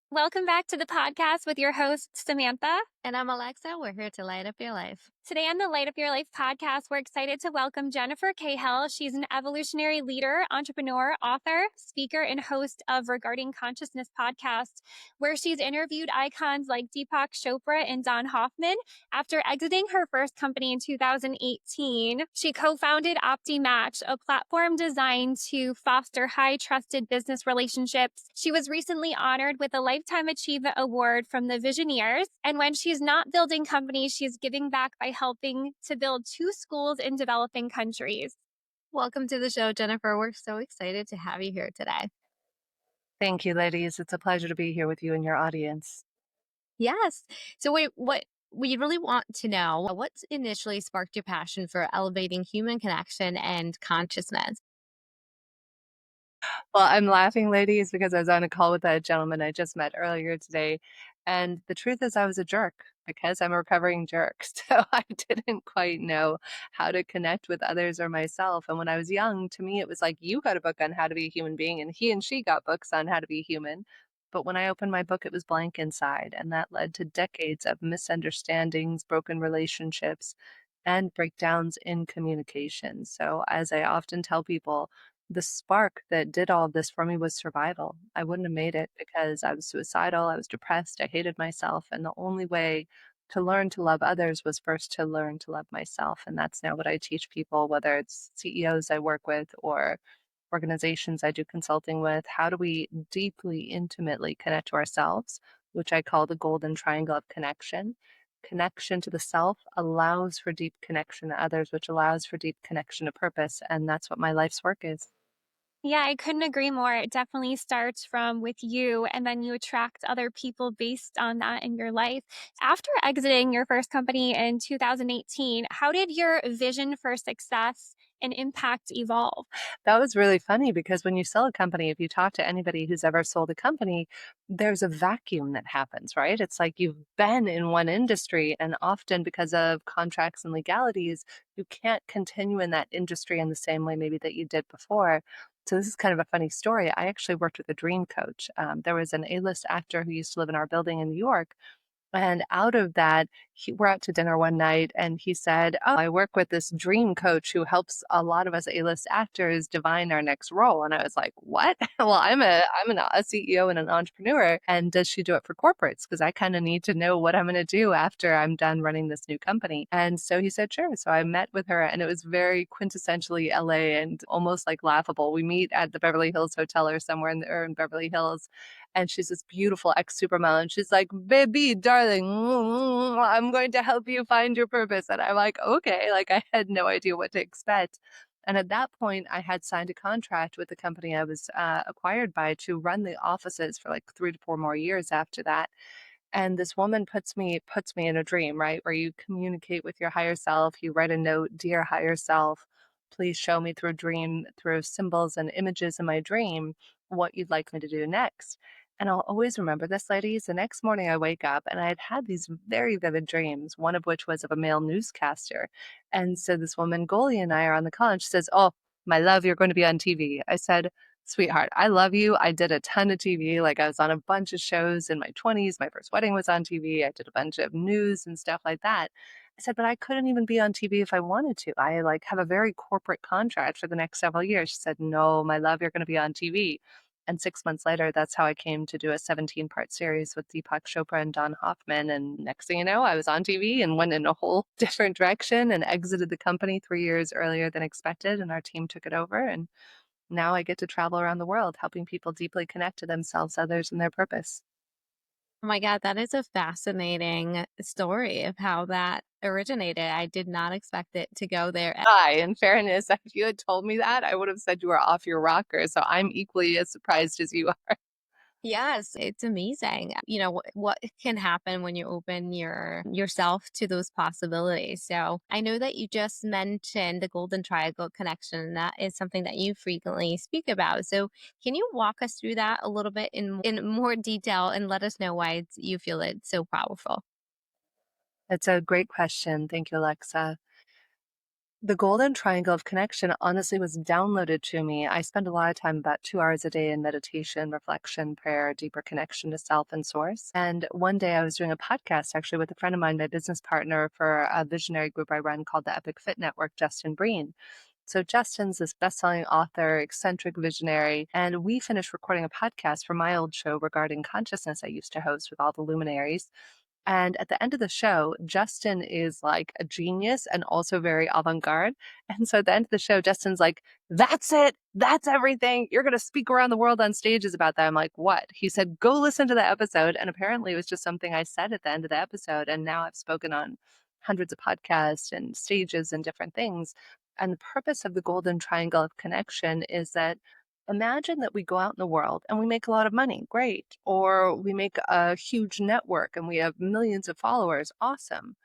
Welcome back to the podcast with your host, Samantha. And I'm Alexa. We're here to light up your life. Today on the Light Up Your Life podcast, we're excited to welcome Jennifer Cahill. She's an evolutionary leader, entrepreneur, author, speaker, and host of Regarding Consciousness podcast, where she's interviewed icons like Deepak Chopra and Hoffman. After exiting her first company in 2018, she co-founded OptiMatch, a platform designed to foster high trusted business relationships. She was recently honored with a Lifetime Achievement Award from the Visioneers. And when she's not building companies, she's giving back by helping to build 2 schools in developing countries. Welcome to the show, Jennifer. We're so excited to have you here today. Thank you, ladies. It's a pleasure to be here with you and your audience. Yes. So, what we really want to know what initially sparked your passion for elevating human connection and consciousness? Well, I'm laughing, ladies, because I was on a call with that gentleman I just met earlier today. And the truth is, I was a jerk because I'm a recovering jerk. So I didn't quite know how to connect with others or myself. And when I was young, to me, it was like, you got a book on how to be a human being, and he and she got books on how to be human. But when I opened my book, it was blank inside. And that led to decades of misunderstandings, broken relationships, and breakdowns in communication. So, as I often tell people, the spark that did all of this for me was survival. I wouldn't have made it because I was suicidal, I was depressed, I hated myself, and the only way to learn to love others was first to learn to love myself. And that's now what I teach people, whether it's CEOs I work with or organizations I do consulting with. How do we deeply, intimately connect to ourselves, which I call the golden triangle of connection? Connection to the self allows for deep connection to others, which allows for deep connection to purpose. And that's what my life's work is. Yeah, I couldn't agree more. It definitely starts from with you, and then you attract other people based on that in your life. After exiting your first company in 2018, how did your vision for success and impact evolve? That was really funny because when you sell a company, if you talk to anybody who's ever sold a company, there's a vacuum that happens, right? It's like you've been in one industry, and often because of contracts and legalities, you can't continue in that industry in the same way maybe that you did before. So this is kind of a funny story. I actually worked with a dream coach. There was an A-list actor who used to live in our building in New York, and out of that, we're out to dinner one night, and he said, "Oh, I work with this dream coach who helps a lot of us A-list actors divine our next role." And I was like, "What?" Well, I'm a CEO and an entrepreneur, and does she do it for corporates? Because I kind of need to know what I'm going to do after I'm done running this new company. And so he said, "Sure." So I met with her, and it was very quintessentially LA and almost like laughable. We meet at the Beverly Hills Hotel or somewhere in Beverly Hills, and she's this beautiful ex-supermodel, and she's like, "Baby, darling, I'm going to help you find your purpose." And I'm like, "Okay." Like, I had no idea what to expect. And at that point, I had signed a contract with the company I was acquired by to run the offices for like 3 to 4 more years after that. And this woman puts me in a dream, right? Where you communicate with your higher self, you write a note, "Dear higher self, please show me through a dream, through symbols and images in my dream, what you'd like me to do next." And I'll always remember this, ladies. The next morning I wake up and I had had these very vivid dreams, one of which was of a male newscaster. And so this woman, Goldie, and I are on the call, and she says, "Oh, my love, you're going to be on TV." I said, "Sweetheart, I love you. I did a ton of TV. Like, I was on a bunch of shows in my 20s. My first wedding was on TV. I did a bunch of news and stuff like that." I said, "But I couldn't even be on TV if I wanted to. I like have a very corporate contract for the next several years." She said, "No, my love, you're going to be on TV." And 6 months later, that's how I came to do a 17-part series with Deepak Chopra and Hoffman. And next thing you know, I was on TV and went in a whole different direction and exited the company 3 years earlier than expected. And our team took it over. And now I get to travel around the world helping people deeply connect to themselves, others, and their purpose. Oh my God, that is a fascinating story of how that originated. I did not expect it to go there. Hi, in fairness, if you had told me that, I would have said you were off your rocker. So I'm equally as surprised as you are. Yes, it's amazing. What can happen when you open yourself to those possibilities. So I know that you just mentioned the golden triangle connection, and that is something that you frequently speak about. So can you walk us through that a little bit in more detail and let us know why you feel it's so powerful? It's a great question. Thank you, Alexa. The golden triangle of connection honestly was downloaded to me. I spend a lot of time, about 2 hours a day, in meditation, reflection, prayer, deeper connection to self and source. And one day I was doing a podcast actually with a friend of mine, my business partner for a visionary group I run called the Epic Fit Network, Justin Breen. So Justin's this best-selling author, eccentric visionary, and we finished recording a podcast for my old show regarding consciousness I used to host with all the luminaries. And at the end of the show, Justin is like a genius and also very avant-garde. And so at the end of the show, Justin's like, "That's it. That's everything. You're going to speak around the world on stages about that." I'm like, "What?" He said, "Go listen to the episode." And apparently it was just something I said at the end of the episode. And now I've spoken on hundreds of podcasts and stages and different things. And the purpose of the golden triangle of connection is that, imagine that we go out in the world and we make a lot of money, great. Or we make a huge network and we have millions of followers, awesome.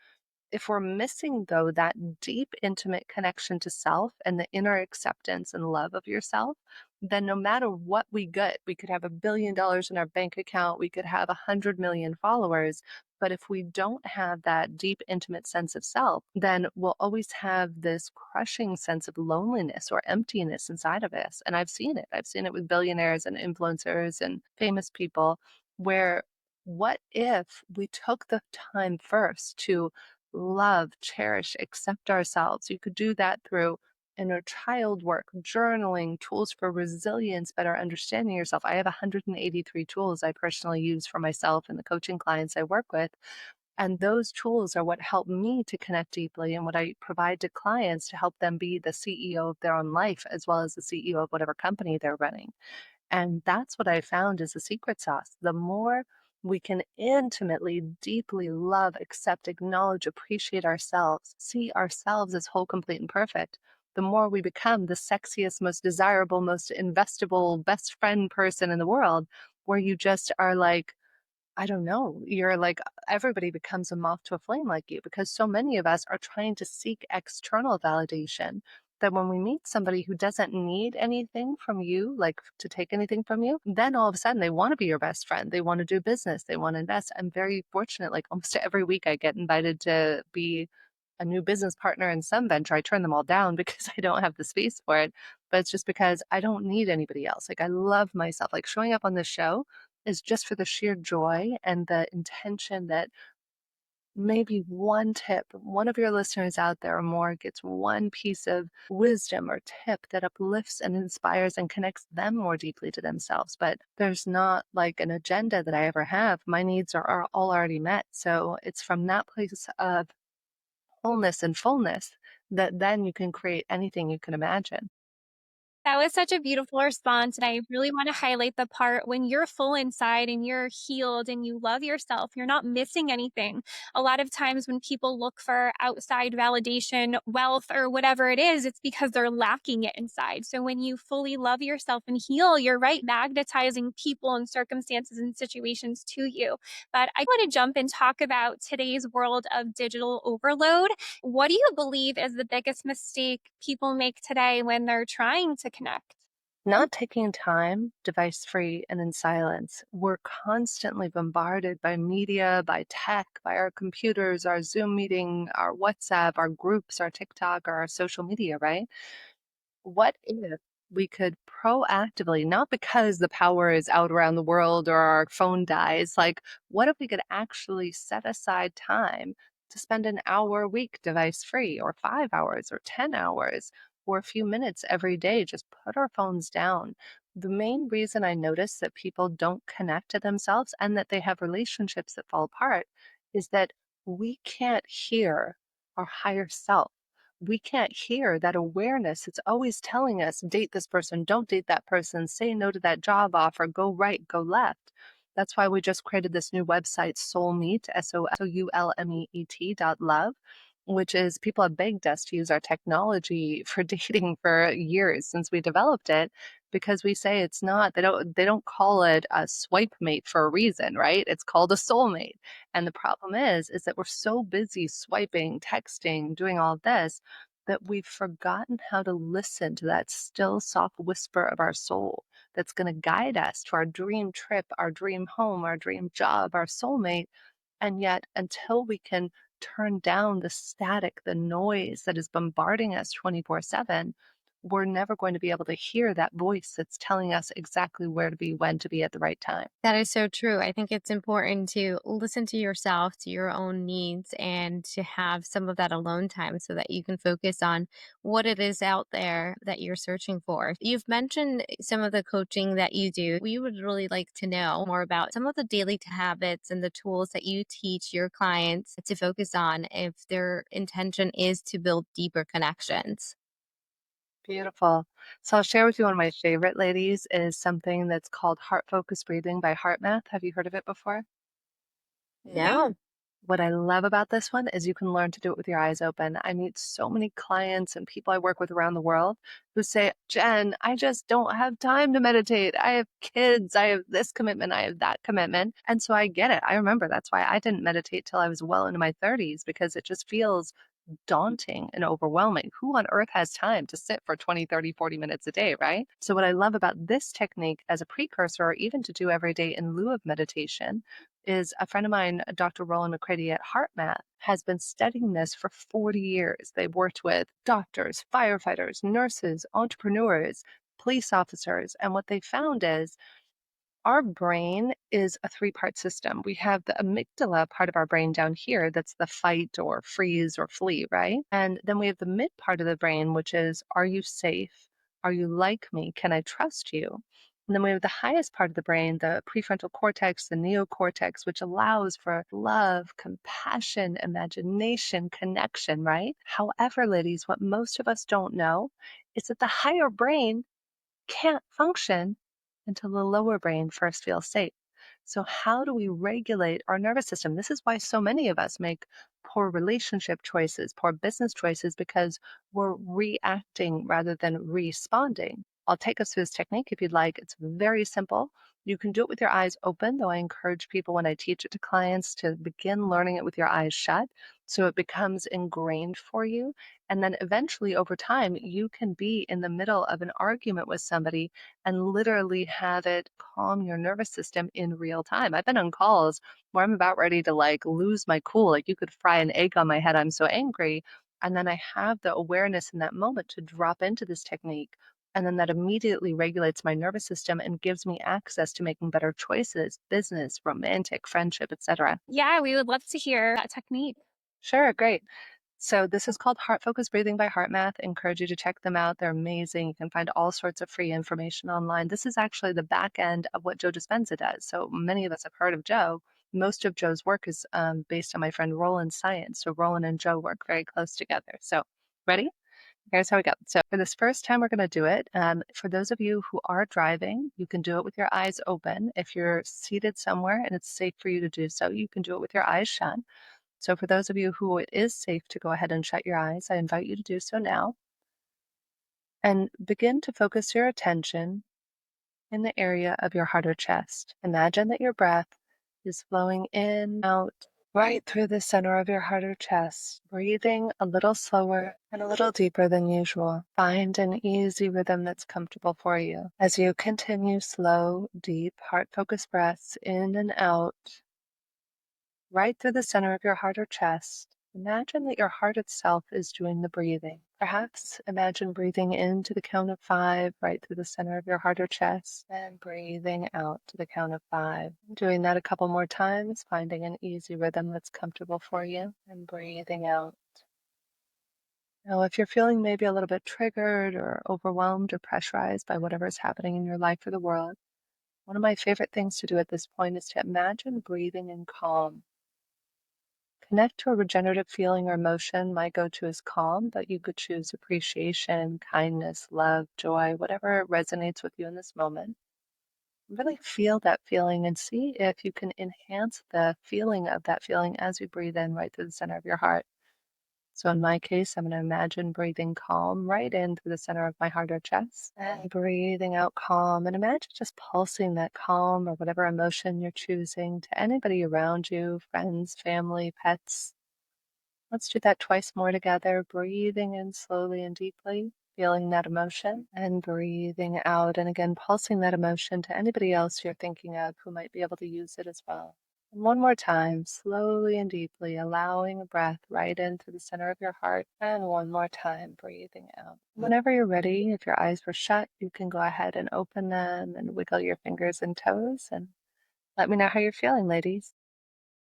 If we're missing, though, that deep, intimate connection to self and the inner acceptance and love of yourself, then no matter what we get, we could have $1 billion in our bank account, we could have 100 million followers. But if we don't have that deep, intimate sense of self, then we'll always have this crushing sense of loneliness or emptiness inside of us. And I've seen it. I've seen it with billionaires and influencers and famous people, where what if we took the time first to love, cherish, accept ourselves? You could do that through inner child work, journaling, tools for resilience, better understanding yourself. I have 183 tools I personally use for myself and the coaching clients I work with. And those tools are what help me to connect deeply and what I provide to clients to help them be the CEO of their own life, as well as the CEO of whatever company they're running. And that's what I found is the secret sauce. The more we can intimately, deeply love, accept, acknowledge, appreciate ourselves, see ourselves as whole, complete, and perfect, the more we become the sexiest, most desirable, most investable, best friend person in the world, where you just are like, I don't know, you're like, everybody becomes a moth to a flame like you, because so many of us are trying to seek external validation, that when we meet somebody who doesn't need anything from you, like to take anything from you, then all of a sudden they want to be your best friend. They want to do business. They want to invest. I'm very fortunate. Like almost every week I get invited to be a new business partner in some venture. I turn them all down because I don't have the space for it. But it's just because I don't need anybody else. Like I love myself. Like showing up on this show is just for the sheer joy and the intention that maybe one tip, one of your listeners out there or more gets one piece of wisdom or tip that uplifts and inspires and connects them more deeply to themselves. But there's not like an agenda that I ever have. My needs are all already met. So it's from that place of wholeness and fullness that then you can create anything you can imagine. That was such a beautiful response, and I really wanna highlight the part when you're full inside and you're healed and you love yourself, you're not missing anything. A lot of times when people look for outside validation, wealth, or whatever it is, it's because they're lacking it inside. So when you fully love yourself and heal, you're right, magnetizing people and circumstances and situations to you. But I wanna jump and talk about today's world of digital overload. What do you believe is the biggest mistake people make today when they're trying to connect? Not taking time, device free, and in silence. We're constantly bombarded by media, by tech, by our computers, our Zoom meeting, our WhatsApp, our groups, our TikTok, or our social media, right? What if we could proactively, not because the power is out around the world or our phone dies, like what if we could actually set aside time to spend an hour a week device free, or 5 hours, or 10 hours, or a few minutes every day? Just put our phones down. The main reason I notice that people don't connect to themselves and that they have relationships that fall apart is that we can't hear our higher self. We can't hear that awareness. It's always telling us, date this person, don't date that person, say no to that job offer, go right, go left. That's why we just created this new website, Soulmeet, SOULMEET.love, which is, people have begged us to use our technology for dating for years since we developed it, because we say it's not, they don't call it a swipe mate for a reason, right? It's called a soulmate. And the problem is that we're so busy swiping, texting, doing all this, that we've forgotten how to listen to that still soft whisper of our soul that's going to guide us to our dream trip, our dream home, our dream job, our soulmate. And yet, until we can turn down the static, the noise that is bombarding us 24/7, we're never going to be able to hear that voice that's telling us exactly where to be, when to be at the right time. That is so true. I think it's important to listen to yourself, to your own needs, and to have some of that alone time so that you can focus on what it is out there that you're searching for. You've mentioned some of the coaching that you do. We would really like to know more about some of the daily habits and the tools that you teach your clients to focus on if their intention is to build deeper connections. Beautiful. So I'll share with you one of my favorite ladies is something that's called heart focused breathing by HeartMath. Have you heard of it before? No. What I love about this one is you can learn to do it with your eyes open. I meet so many clients and people I work with around the world who say, Jen, I just don't have time to meditate. I have kids. I have this commitment. I have that commitment. And so I get it. I remember that's why I didn't meditate till I was well into my 30s because it just feels daunting and overwhelming. Who on earth has time to sit for 20, 30, 40 minutes a day, right? So, what I love about this technique as a precursor, or even to do every day in lieu of meditation, is a friend of mine, Dr. Roland McCready at HeartMath, has been studying this for 40 years. They've worked with doctors, firefighters, nurses, entrepreneurs, police officers. And what they found is our brain is a three-part system. We have the amygdala part of our brain down here that's the fight or freeze or flee, right? And then we have the mid part of the brain, which is, are you safe? Are you like me? Can I trust you? And then we have the highest part of the brain, the prefrontal cortex, the neocortex, which allows for love, compassion, imagination, connection, right? However, ladies, what most of us don't know is that the higher brain can't function until the lower brain first feels safe. So, how do we regulate our nervous system? This is why so many of us make poor relationship choices, poor business choices, because we're reacting rather than responding. I'll take us through this technique if you'd like. It's very simple. You can do it with your eyes open, though I encourage people when I teach it to clients to begin learning it with your eyes shut so it becomes ingrained for you. And then eventually, over time, you can be in the middle of an argument with somebody and literally have it calm your nervous system in real time. I've been on calls where I'm about ready to like lose my cool. Like you could fry an egg on my head. I'm so angry. And then I have the awareness in that moment to drop into this technique. And then that immediately regulates my nervous system and gives me access to making better choices, business, romantic, friendship, etc. Yeah, we would love to hear that technique. Sure, great. So this is called Heart Focused Breathing by HeartMath. Encourage you to check them out. They're amazing. You can find all sorts of free information online. This is actually the back end of what Joe Dispenza does. So many of us have heard of Joe. Most of Joe's work is based on my friend Roland's science. So Roland and Joe work very close together. So ready? Here's how we go. So for this first time, we're going to do it. For those of you who are driving, you can do it with your eyes open. If you're seated somewhere and it's safe for you to do so, you can do it with your eyes shut. So for those of you who it is safe to go ahead and shut your eyes, I invite you to do so now and begin to focus your attention in the area of your heart or chest. Imagine that your breath is flowing in, out, right through the center of your heart or chest, breathing a little slower and a little deeper than usual. Find an easy rhythm that's comfortable for you as you continue slow, deep, heart-focused breaths in and out right through the center of your heart or chest. Imagine that your heart itself is doing the breathing. Perhaps imagine breathing in to the count of 5 right through the center of your heart or chest and breathing out to the count of 5. Doing that a couple more times, finding an easy rhythm that's comfortable for you and breathing out. Now, if you're feeling maybe a little bit triggered or overwhelmed or pressurized by whatever is happening in your life or the world, one of my favorite things to do at this point is to imagine breathing in calm. Connect to a regenerative feeling or emotion. My go-to is calm, but you could choose appreciation, kindness, love, joy, whatever resonates with you in this moment. Really feel that feeling and see if you can enhance the feeling of that feeling as you breathe in right through the center of your heart. So in my case, I'm going to imagine breathing calm right in through the center of my heart or chest and breathing out calm. And imagine just pulsing that calm or whatever emotion you're choosing to anybody around you, friends, family, pets. Let's do that twice more together, breathing in slowly and deeply, feeling that emotion, and breathing out. And again, pulsing that emotion to anybody else you're thinking of who might be able to use it as well. And one more time, slowly and deeply, allowing a breath right into the center of your heart. And one more time, breathing out. Whenever you're ready, if your eyes were shut, you can go ahead and open them and wiggle your fingers and toes and let me know how you're feeling, ladies.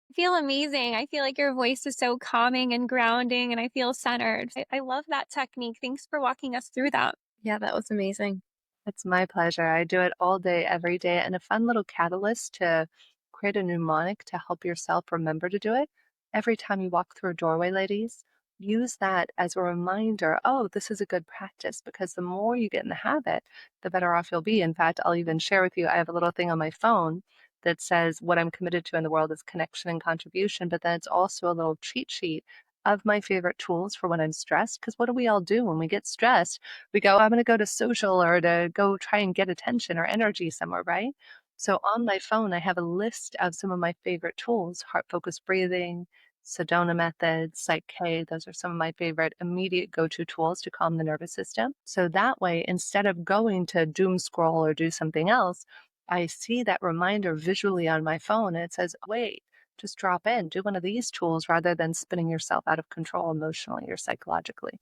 I feel amazing. I feel like your voice is so calming and grounding, and I feel centered. I love that technique. Thanks for walking us through that. Yeah, that was amazing. It's my pleasure. I do it all day, every day, and a fun little catalyst to create a mnemonic to help yourself remember to do it. Every time you walk through a doorway, ladies, use that as a reminder. Oh, this is a good practice because the more you get in the habit, the better off you'll be. In fact, I'll even share with you, I have a little thing on my phone that says what I'm committed to in the world is connection and contribution, but then it's also a little cheat sheet of my favorite tools for when I'm stressed. Because what do we all do when we get stressed? We go, I'm going to go to social or to go try and get attention or energy somewhere, right? So on my phone, I have a list of some of my favorite tools: heart focused breathing, Sedona method, Psych K. Those are some of my favorite immediate go to tools to calm the nervous system. So that way, instead of going to doom scroll or do something else, I see that reminder visually on my phone and it says, wait, just drop in, do one of these tools rather than spinning yourself out of control emotionally or psychologically.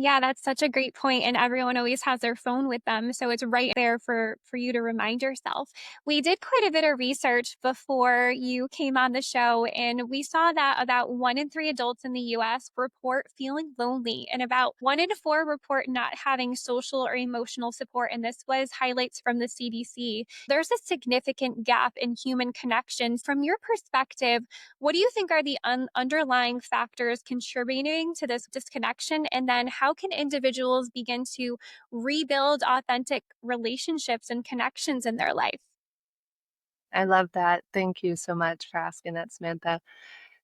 Yeah, that's such a great point, and everyone always has their phone with them, so it's right there for you to remind yourself. We did quite a bit of research before you came on the show, and we saw that about 1 in 3 adults in the US report feeling lonely, and about 1 in 4 report not having social or emotional support, and this was highlights from the CDC. There's a significant gap in human connections. From your perspective, what do you think are the underlying factors contributing to this disconnection? And then how can individuals begin to rebuild authentic relationships and connections in their life? I love that. Thank you so much for asking that, Samantha.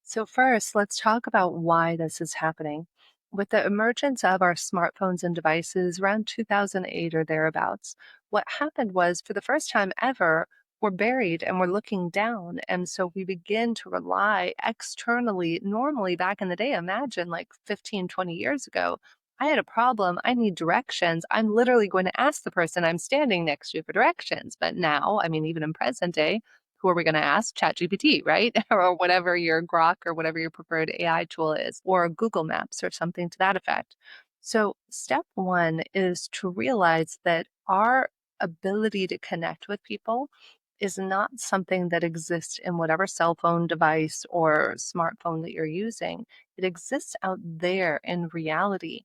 So, first, let's talk about why this is happening. With the emergence of our smartphones and devices around 2008 or thereabouts, what happened was for the first time ever, we're buried and we're looking down. And so we begin to rely externally. Normally, back in the day, imagine like 15, 20 years ago, I had a problem. I need directions. I'm literally going to ask the person I'm standing next to for directions. But now, I mean, even in present day, who are we going to ask? ChatGPT, right? Or whatever your Grok or whatever your preferred AI tool is, or Google Maps or something to that effect. So, step one is to realize that our ability to connect with people is not something that exists in whatever cell phone device or smartphone that you're using. It exists out there in reality.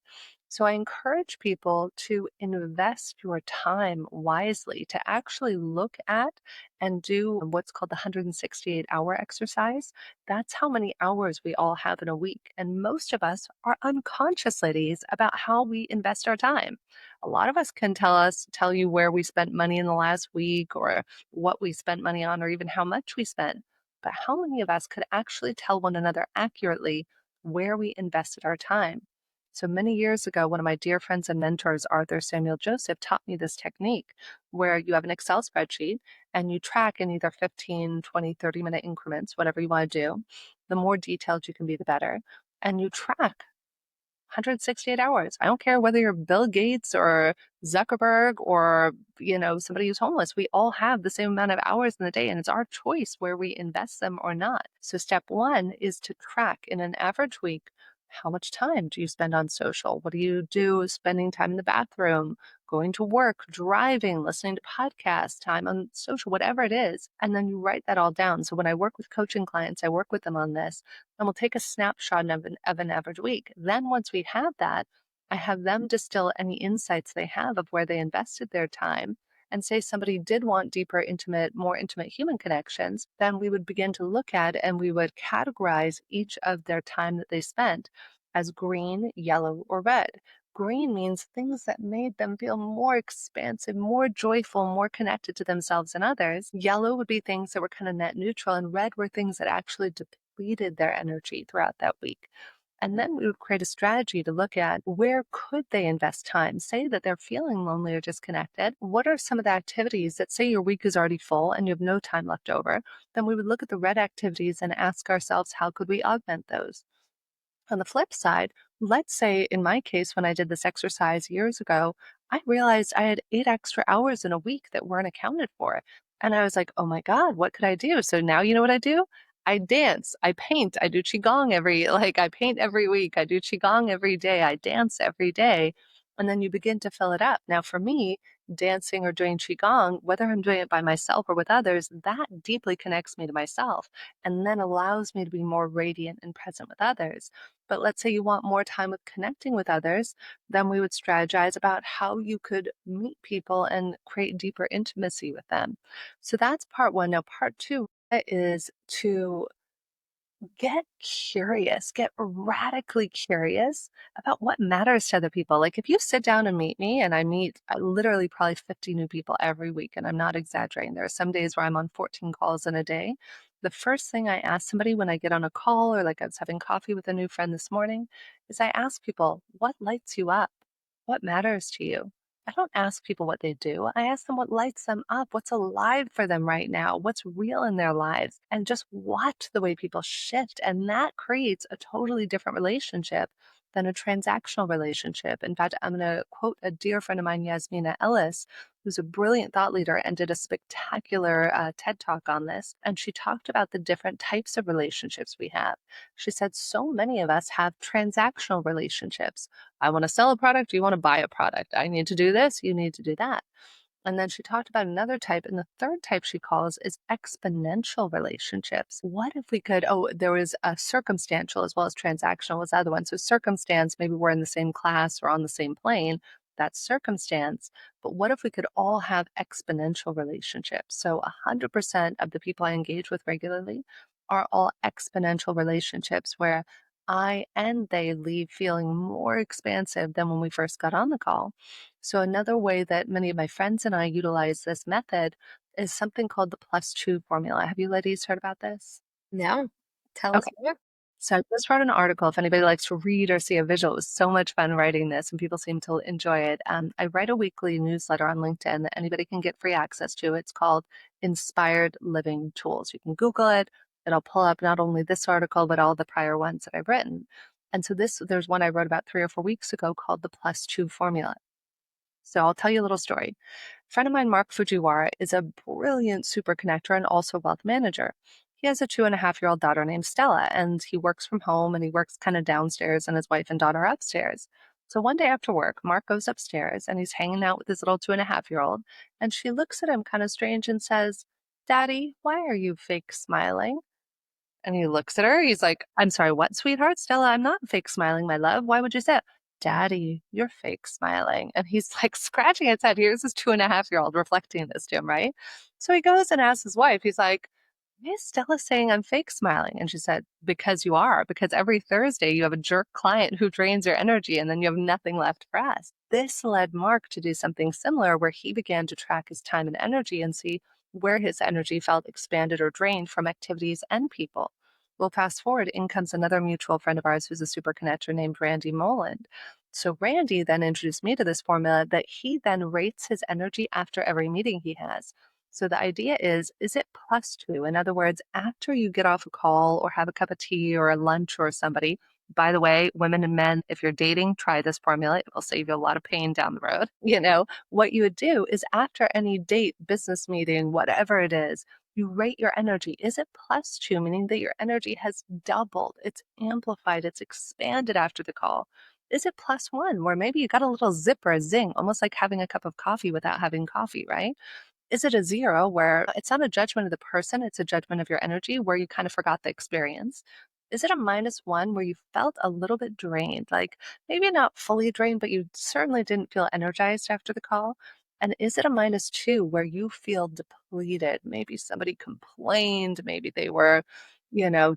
So I encourage people to invest your time wisely, to actually look at and do what's called the 168-hour exercise. That's how many hours we all have in a week. And most of us are unconscious, ladies, about how we invest our time. A lot of us can tell you where we spent money in the last week or what we spent money on or even how much we spent. But how many of us could actually tell one another accurately where we invested our time? So many years ago, one of my dear friends and mentors, Arthur Samuel Joseph, taught me this technique where you have an Excel spreadsheet and you track in either 15, 20, 30-minute increments, whatever you want to do. The more detailed you can be, the better. And you track 168 hours. I don't care whether you're Bill Gates or Zuckerberg or, somebody who's homeless. We all have the same amount of hours in the day, and it's our choice where we invest them or not. So step one is to track in an average week, how much time do you spend on social? What do you do spending time in the bathroom, going to work, driving, listening to podcasts, time on social, whatever it is. And then you write that all down. So when I work with coaching clients, I work with them on this and we'll take a snapshot of an average week. Then once we have that, I have them distill any insights they have of where they invested their time. And say somebody did want deeper, intimate, more intimate human connections, then we would begin to look at and we would categorize each of their time that they spent as green, yellow, or red. Green means things that made them feel more expansive, more joyful, more connected to themselves and others. Yellow would be things that were kind of net neutral, and red were things that actually depleted their energy throughout that week. And then we would create a strategy to look at where could they invest time? Say that they're feeling lonely or disconnected. What are some of the activities that say your week is already full and you have no time left over? Then we would look at the red activities and ask ourselves, how could we augment those? On the flip side, let's say in my case, when I did this exercise years ago, I realized I had 8 extra hours in a week that weren't accounted for. And I was like, oh my God, what could I do? So now you know what I do? I dance, I paint, I do Qigong I paint every week, I do Qigong every day, I dance every day. And then you begin to fill it up. Now, for me, dancing or doing Qigong, whether I'm doing it by myself or with others, that deeply connects me to myself and then allows me to be more radiant and present with others. But let's say you want more time with connecting with others, then we would strategize about how you could meet people and create deeper intimacy with them. So that's part one. Now, part two is to get curious, get radically curious about what matters to other people. Like if you sit down and meet me, and I meet literally probably 50 new people every week, and I'm not exaggerating. There are some days where I'm on 14 calls in a day. The first thing I ask somebody when I get on a call, or like I was having coffee with a new friend this morning, is I ask people, what lights you up? What matters to you? I don't ask people what they do. I ask them what lights them up, what's alive for them right now, what's real in their lives, and just watch the way people shift. And that creates a totally different relationship than a transactional relationship. In fact, I'm going to quote a dear friend of mine, Yasmina Ellis, who's a brilliant thought leader and did a spectacular TED talk on this. And she talked about the different types of relationships we have. She said, so many of us have transactional relationships. I want to sell a product, you want to buy a product. I need to do this, you need to do that. And then she talked about another type. And the third type she calls is exponential relationships. What if we could, there was a circumstantial as well as transactional was the other one. So circumstance, maybe we're in the same class or on the same plane. That's circumstance. But what if we could all have exponential relationships? So 100% of the people I engage with regularly are all exponential relationships where I and they leave feeling more expansive than when we first got on the call. So, another way that many of my friends and I utilize this method is something called the plus two formula. Have you ladies heard about this? No, tell us Okay. more. So, I just wrote an article. If anybody likes to read or see a visual, it was so much fun writing this, and people seem to enjoy it. I write a weekly newsletter on LinkedIn that anybody can get free access to. It's called Inspired Living Tools. You can Google it, it'll pull up not only this article, but all the prior ones that I've written. And so, there's one I wrote about 3 or 4 weeks ago called the plus two formula. So I'll tell you a little story. A friend of mine, Mark Fujiwara, is a brilliant super connector and also a wealth manager. He has a 2.5-year-old daughter named Stella, and he works from home and he works kind of downstairs, and his wife and daughter are upstairs. So one day after work, Mark goes upstairs and he's hanging out with his little 2.5-year-old, and she looks at him kind of strange and says, Daddy, why are you fake smiling? And he looks at her. He's like, I'm sorry, what, sweetheart? Stella, I'm not fake smiling, my love. Why would you say it? Daddy, you're fake smiling. And he's like scratching his head. Here's his 2.5-year-old reflecting this to him, right? So he goes and asks his wife, he's like, why is Stella saying I'm fake smiling? And she said, because you are, because every Thursday you have a jerk client who drains your energy and then you have nothing left for us. This led Mark to do something similar where he began to track his time and energy and see where his energy felt expanded or drained from activities and people. Well, fast forward, in comes another mutual friend of ours who's a super connector named Randy Moland. So Randy then introduced me to this formula that he then rates his energy after every meeting he has. So the idea is it plus two? In other words, after you get off a call or have a cup of tea or a lunch or somebody, by the way, women and men, if you're dating, try this formula. It will save you a lot of pain down the road. What you would do is after any date, business meeting, whatever it is, you rate your energy. Is it plus two, meaning that your energy has doubled, it's amplified, it's expanded after the call? Is it plus one, where maybe you got a little zip or a zing, almost like having a cup of coffee without having coffee, right? Is it a zero where it's not a judgment of the person, it's a judgment of your energy where you kind of forgot the experience? Is it a minus one where you felt a little bit drained, like maybe not fully drained, but you certainly didn't feel energized after the call? And is it a minus two where you feel depleted? Maybe somebody complained, maybe they were,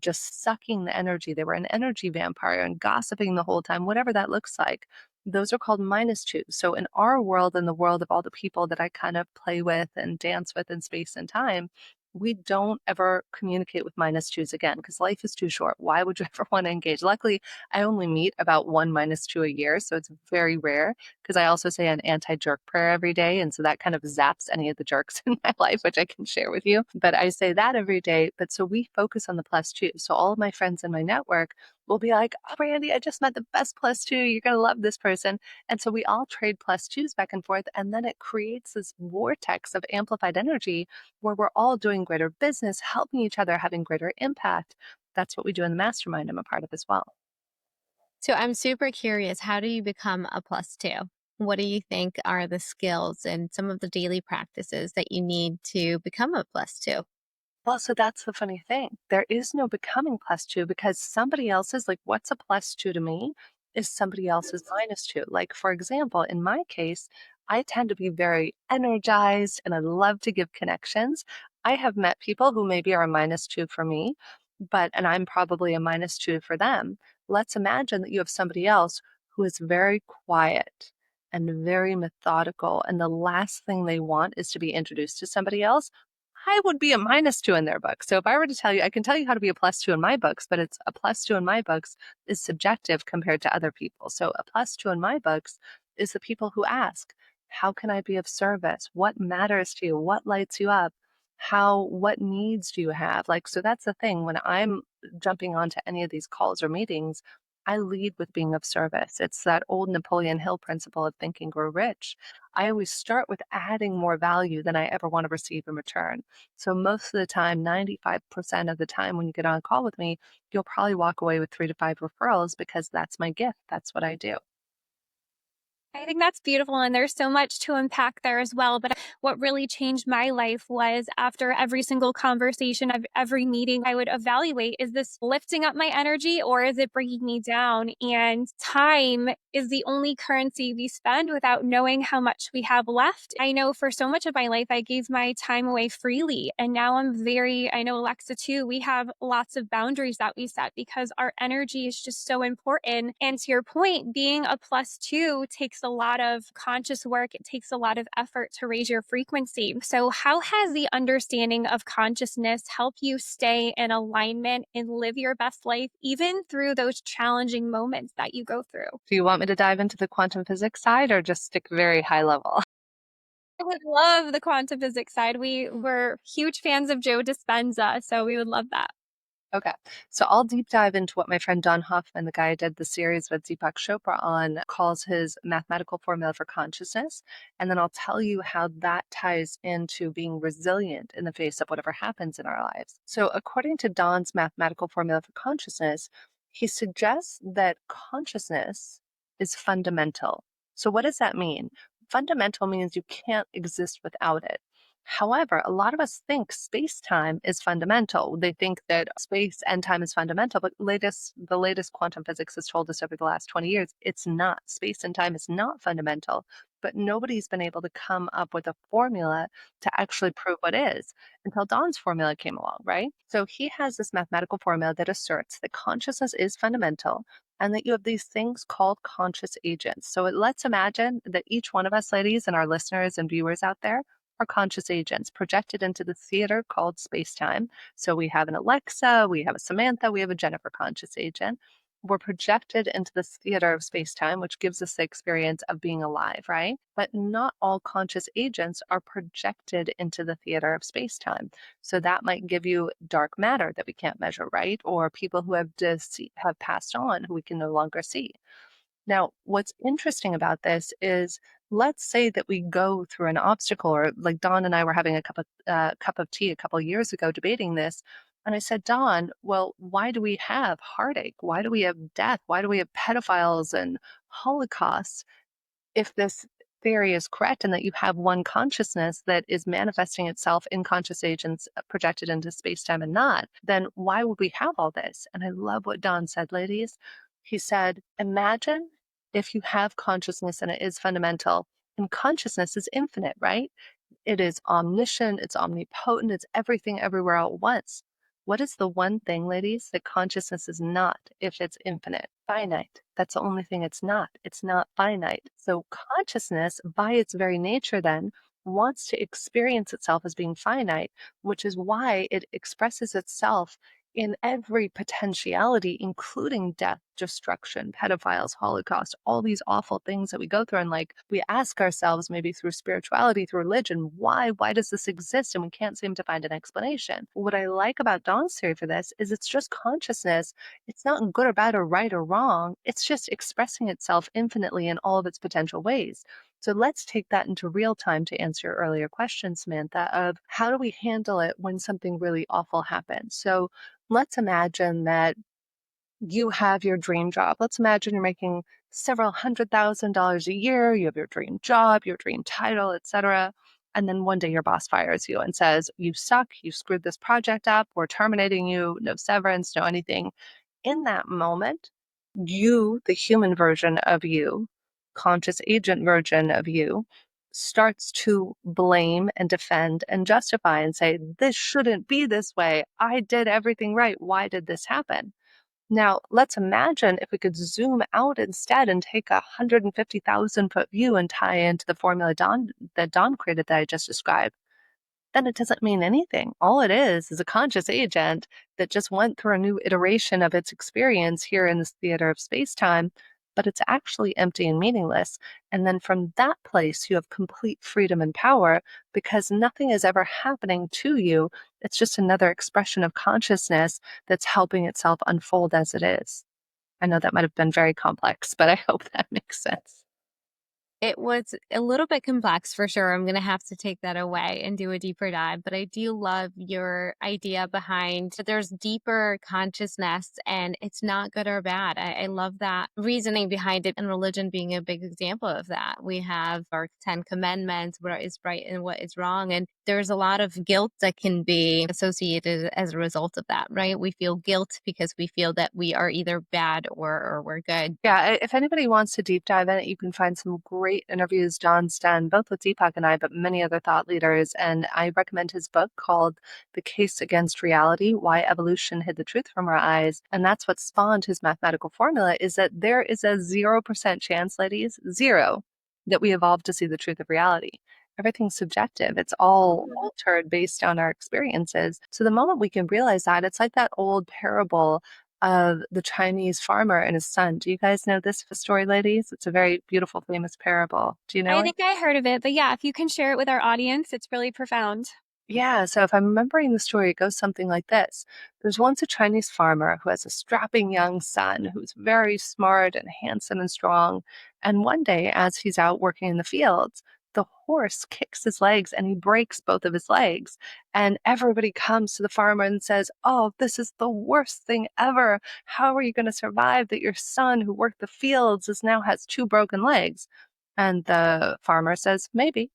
just sucking the energy. They were an energy vampire and gossiping the whole time, whatever that looks like. Those are called minus twos. So in our world, in the world of all the people that I kind of play with and dance with in space and time, we don't ever communicate with minus twos again because life is too short. Why would you ever want to engage? Luckily, I only meet about one minus two a year, so it's very rare because I also say an anti-jerk prayer every day. And so that kind of zaps any of the jerks in my life, which I can share with you. But I say that every day. But so we focus on the plus two. So all of my friends in my network will be like, oh, Brandy, I just met the best +2. You're going to love this person. And so we all trade +2s back and forth. And then it creates this vortex of amplified energy where we're all doing greater business, helping each other, having greater impact. That's what we do in the mastermind I'm a part of as well. So I'm super curious, how do you become a +2? What do you think are the skills and some of the daily practices that you need to become a +2? Well, so that's the funny thing. There is no becoming +2 because somebody else's, like, what's a +2 to me is somebody else's -2. Like, for example, in my case, I tend to be very energized and I love to give connections. I have met people who maybe are a -2 for me, and I'm probably a -2 for them. Let's imagine that you have somebody else who is very quiet and very methodical, and the last thing they want is to be introduced to somebody else. I would be a -2 in their book. So if I were to tell you, I can tell you how to be a +2 in my books, but it's a +2 in my books is subjective compared to other people. So a +2 in my books is the people who ask, how can I be of service? What matters to you? What lights you up? What needs do you have? Like, so that's the thing. When I'm jumping onto any of these calls or meetings, I lead with being of service. It's that old Napoleon Hill principle of think and grow rich. I always start with adding more value than I ever want to receive in return. So most of the time, 95% of the time when you get on a call with me, you'll probably walk away with 3 to 5 referrals because that's my gift. That's what I do. I think that's beautiful. And there's so much to unpack there as well. But what really changed my life was after every single conversation of every meeting, I would evaluate, is this lifting up my energy or is it bringing me down? And time is the only currency we spend without knowing how much we have left. I know for so much of my life, I gave my time away freely. And now I know Alexa too, we have lots of boundaries that we set because our energy is just so important. And to your point, being a +2 takes a lot of conscious work. It takes a lot of effort to raise your frequency. So, how has the understanding of consciousness helped you stay in alignment and live your best life, even through those challenging moments that you go through? Do you want me to dive into the quantum physics side or just stick very high level? I would love the quantum physics side. We were huge fans of Joe Dispenza, so we would love that. Okay. So I'll deep dive into what my friend Don Hoffman, the guy I did the series with Deepak Chopra on, calls his mathematical formula for consciousness. And then I'll tell you how that ties into being resilient in the face of whatever happens in our lives. So, according to Don's mathematical formula for consciousness, he suggests that consciousness is fundamental. So, what does that mean? Fundamental means you can't exist without it. However, a lot of us think space time is fundamental. They think that space and time is fundamental, but the latest quantum physics has told us over the last 20 years it's not. Space and time is not fundamental, but nobody's been able to come up with a formula to actually prove what is until Don's formula came along, right? So he has this mathematical formula that asserts that consciousness is fundamental and that you have these things called conscious agents. So let's imagine that each one of us, ladies, and our listeners and viewers out there, are conscious agents projected into the theater called space time. So we have an Alexa, we have a Samantha, we have a Jennifer conscious agent. We're projected into this theater of space time, which gives us the experience of being alive, right? But not all conscious agents are projected into the theater of space time. So that might give you dark matter that we can't measure, right? Or people who have passed on who we can no longer see. Now, what's interesting about this is, let's say that we go through an obstacle, or like Don and I were having a cup of tea a couple of years ago debating this. And I said, Don, well, why do we have heartache? Why do we have death? Why do we have pedophiles and Holocausts? If this theory is correct and that you have one consciousness that is manifesting itself in conscious agents projected into space time and not, then why would we have all this? And I love what Don said, ladies. He said, imagine if you have consciousness and it is fundamental, and consciousness is infinite, right? It is omniscient, it's omnipotent, it's everything everywhere all at once. What is the one thing, ladies, that consciousness is not if it's infinite? Finite. That's the only thing it's not. It's not finite. So consciousness, by its very nature, then, wants to experience itself as being finite, which is why it expresses itself in every potentiality, including death, destruction, pedophiles, Holocaust, all these awful things that we go through. And like we ask ourselves, maybe through spirituality, through religion, why? Why does this exist? And we can't seem to find an explanation. What I like about Dawn's theory for this is it's just consciousness. It's not good or bad or right or wrong. It's just expressing itself infinitely in all of its potential ways. So let's take that into real time to answer your earlier question, Samantha, of how do we handle it when something really awful happens? So let's imagine that you have your dream job. Let's imagine you're making several $100,000 a year. You have your dream job, your dream title, etc. And then one day your boss fires you and says, "You suck. You screwed this project up. We're terminating you. No severance, no anything." In that moment, you, the human version of you, conscious agent version of you, starts to blame and defend and justify and say, "This shouldn't be this way. I did everything right. Why did this happen?" Now, let's imagine if we could zoom out instead and take a 150,000-foot view and tie into the formula that Don created that I just described. Then it doesn't mean anything. All it is a conscious agent that just went through a new iteration of its experience here in this theater of space time, but it's actually empty and meaningless. And then from that place, you have complete freedom and power because nothing is ever happening to you. It's just another expression of consciousness that's helping itself unfold as it is. I know that might have been very complex, but I hope that makes sense. It was a little bit complex for sure. I'm going to have to take that away and do a deeper dive. But I do love your idea behind that there's deeper consciousness and it's not good or bad. I love that reasoning behind it, and religion being a big example of that. We have our 10 commandments, what is right and what is wrong. And there's a lot of guilt that can be associated as a result of that, right? We feel guilt because we feel that we are either bad or we're good. Yeah, if anybody wants to deep dive in it, you can find some great interviews Don's done, both with Deepak and I, but many other thought leaders. And I recommend his book called The Case Against Reality: Why Evolution Hid the Truth from Our Eyes. And that's what spawned his mathematical formula, is that there is a 0% chance, ladies, zero, that we evolved to see the truth of reality. Everything's subjective. It's all altered based on our experiences. So the moment we can realize that, it's like that old parable of the Chinese farmer and his son. Do you guys know this story, ladies? It's a very beautiful, famous parable. Do you know I it? think I heard of it, but yeah, if you can share it with our audience, it's really profound. Yeah, so if I'm remembering the story, it goes something like this. There's once a Chinese farmer who has a strapping young son who's very smart and handsome and strong. And one day, as he's out working in the fields, the horse kicks his legs and he breaks both of his legs. And everybody comes to the farmer and says, "Oh, this is the worst thing ever. How are you going to survive that your son who worked the fields now has two broken legs?" And the farmer says, "Maybe."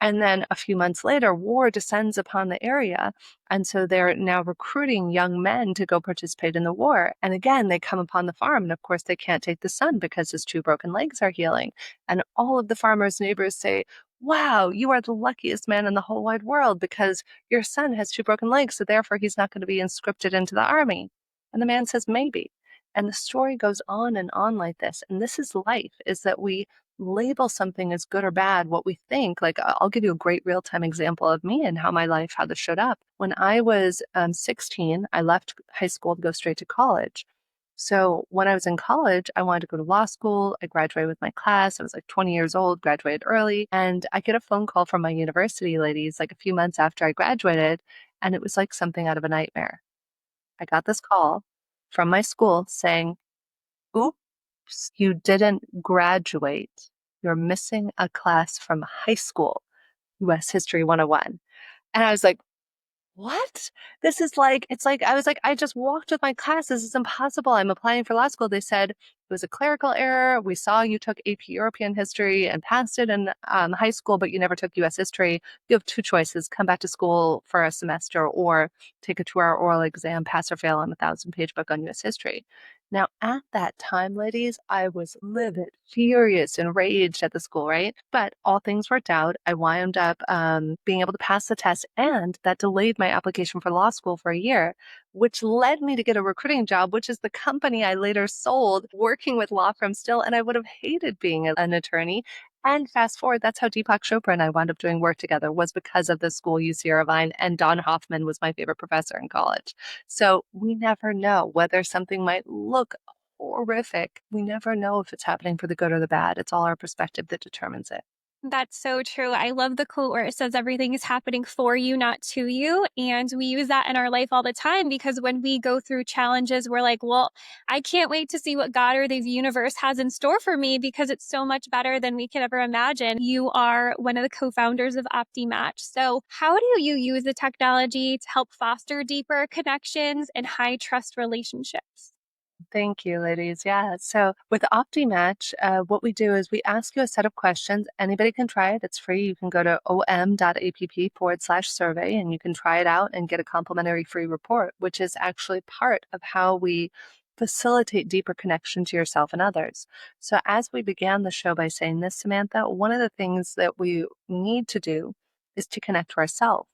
And then a few months later, war descends upon the area. And so they're now recruiting young men to go participate in the war. And again, they come upon the farm. And of course, they can't take the son because his two broken legs are healing. And all of the farmer's neighbors say, "Wow, you are the luckiest man in the whole wide world because your son has two broken legs. So therefore, he's not going to be inscripted into the army." And the man says, "Maybe." And the story goes on and on like this. And this is life, is that we label something as good or bad, what we think. Like, I'll give you a great real time example of me and how my life, how this showed up. When I was 16, I left high school to go straight to college. So when I was in college, I wanted to go to law school. I graduated with my class. I was like 20 years old, graduated early. And I get a phone call from my university ladies like a few months after I graduated. And it was like something out of a nightmare. I got this call from my school saying, "Oops, you didn't graduate. You're missing a class from high school, US History 101." And I was like, "What?" This is like, it's like, I was like, "I just walked with my class. This is impossible. I'm applying for law school." They said, "It was a clerical error. We saw you took AP European history and passed it in high school, but you never took US history. You have two choices: come back to school for a semester or take a 2-hour oral exam, pass or fail on a 1,000-page book on US history." Now, at that time, ladies, I was livid, furious, enraged at the school, right? But all things worked out. I wound up being able to pass the test, and that delayed my application for law school for a year, which led me to get a recruiting job, which is the company I later sold, working with law firms still. And I would have hated being an attorney. And fast forward, that's how Deepak Chopra and I wound up doing work together, was because of the school UC Irvine, and Don Hoffman was my favorite professor in college. So we never know whether something might look horrific. We never know if it's happening for the good or the bad. It's all our perspective that determines it. That's so true. I love the quote where it says everything is happening for you, not to you. And we use that in our life all the time because when we go through challenges, we're like, well, I can't wait to see what God or the universe has in store for me because it's so much better than we could ever imagine. You are one of the co-founders of OptiMatch. So how do you use the technology to help foster deeper connections and high trust relationships? Thank you, ladies. Yeah. So with OptiMatch, what we do is we ask you a set of questions. Anybody can try it. It's free. You can go to om.app/survey and you can try it out and get a complimentary free report, which is actually part of how we facilitate deeper connection to yourself and others. So as we began the show by saying this, Samantha, one of the things that we need to do is to connect to ourselves.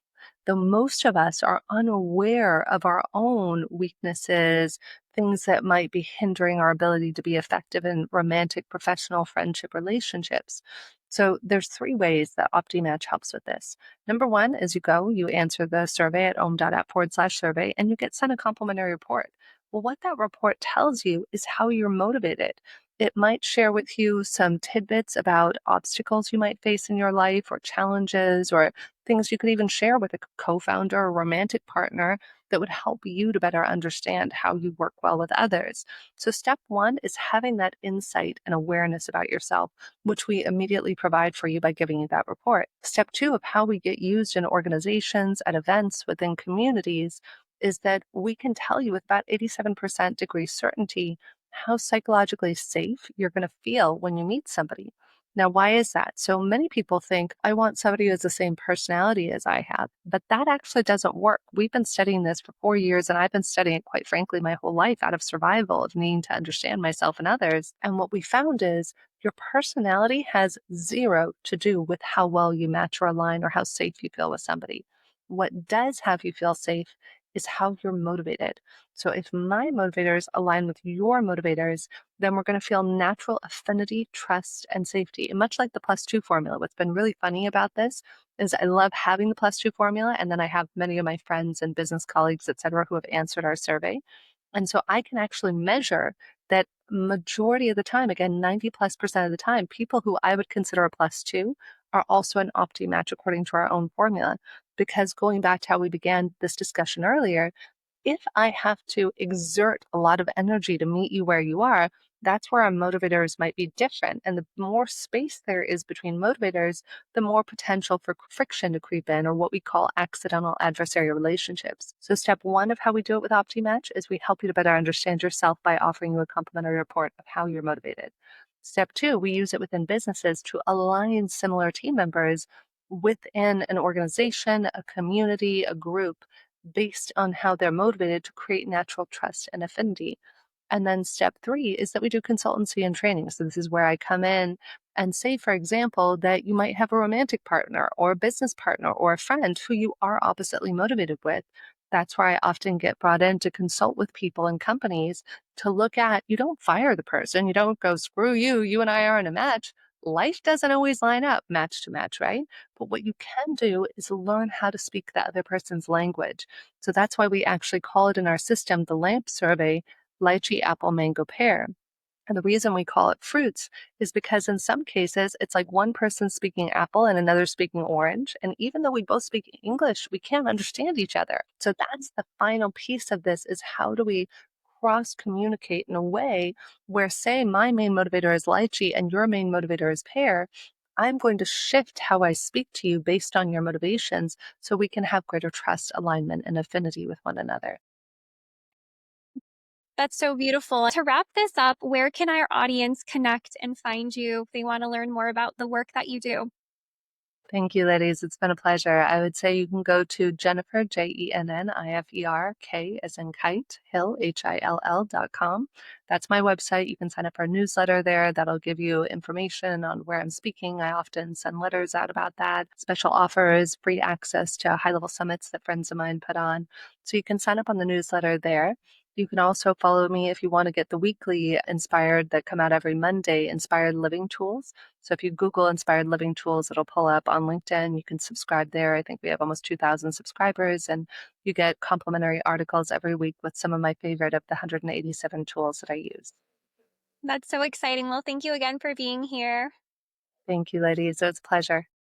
Though most of us are unaware of our own weaknesses, things that might be hindering our ability to be effective in romantic, professional, friendship relationships. So there's three ways that OptiMatch helps with this. Number one is you answer the survey at om.app/survey, and you get sent a complimentary report. Well, what that report tells you is how you're motivated. It might share with you some tidbits about obstacles you might face in your life or challenges or things you could even share with a co-founder or romantic partner that would help you to better understand how you work well with others. So, step one is having that insight and awareness about yourself, which we immediately provide for you by giving you that report. Step two of how we get used in organizations, at events, within communities, is that we can tell you with about 87% degree certainty how psychologically safe you're going to feel when you meet somebody. Now, why is that? So many people think, I want somebody who has the same personality as I have, but that actually doesn't work. We've been studying this for 4 years, and I've been studying it, quite frankly, my whole life out of survival, of needing to understand myself and others. And what we found is your personality has zero to do with how well you match or align or how safe you feel with somebody. What does have you feel safe is how you're motivated. So if my motivators align with your motivators, then we're going to feel natural affinity, trust, and safety. And much like the +2 formula, what's been really funny about this is I love having the +2 formula. And then I have many of my friends and business colleagues, et cetera, who have answered our survey. And so I can actually measure that majority of the time, again, 90+% of the time, people who I would consider a +2 are also an opti match according to our own formula. Because going back to how we began this discussion earlier, if I have to exert a lot of energy to meet you where you are, that's where our motivators might be different. And the more space there is between motivators, the more potential for friction to creep in, or what we call accidental adversarial relationships. So, step one of how we do it with OptiMatch is we help you to better understand yourself by offering you a complimentary report of how you're motivated. Step two, we use it within businesses to align similar team members within an organization, a community, a group, based on how they're motivated to create natural trust and affinity. And then step three is that we do consultancy and training. So this is where I come in and say, for example, that you might have a romantic partner or a business partner or a friend who you are oppositely motivated with. That's where I often get brought in to consult with people and companies to look at, you don't fire the person. You don't go, screw you, you and I aren't a match. Life doesn't always line up match to match, right? But what you can do is learn how to speak the other person's language. So that's why we actually call it in our system the LAMP survey, lychee, apple, mango, pear. And the reason we call it fruits is because in some cases, it's like one person speaking apple and another speaking orange. And even though we both speak English, we can't understand each other. So that's the final piece of this, is how do we cross communicate in a way where, say, my main motivator is lychee and your main motivator is pear. I'm going to shift how I speak to you based on your motivations so we can have greater trust, alignment, and affinity with one another. That's so beautiful. To wrap this up, where can our audience connect and find you if they want to learn more about the work that you do? Thank you, ladies. It's been a pleasure. I would say you can go to Jennifer, JENNIFERK, as in kite, Hill, HILL.com. That's my website. You can sign up for a newsletter there. That'll give you information on where I'm speaking. I often send letters out about that, special offers, free access to high level summits that friends of mine put on. So you can sign up on the newsletter there. You can also follow me if you want to get the weekly inspired that come out every Monday, Inspired Living Tools. So if you Google Inspired Living Tools, it'll pull up on LinkedIn. You can subscribe there. I think we have almost 2,000 subscribers, and you get complimentary articles every week with some of my favorite of the 187 tools that I use. That's so exciting. Well, thank you again for being here. Thank you, ladies. It was a pleasure.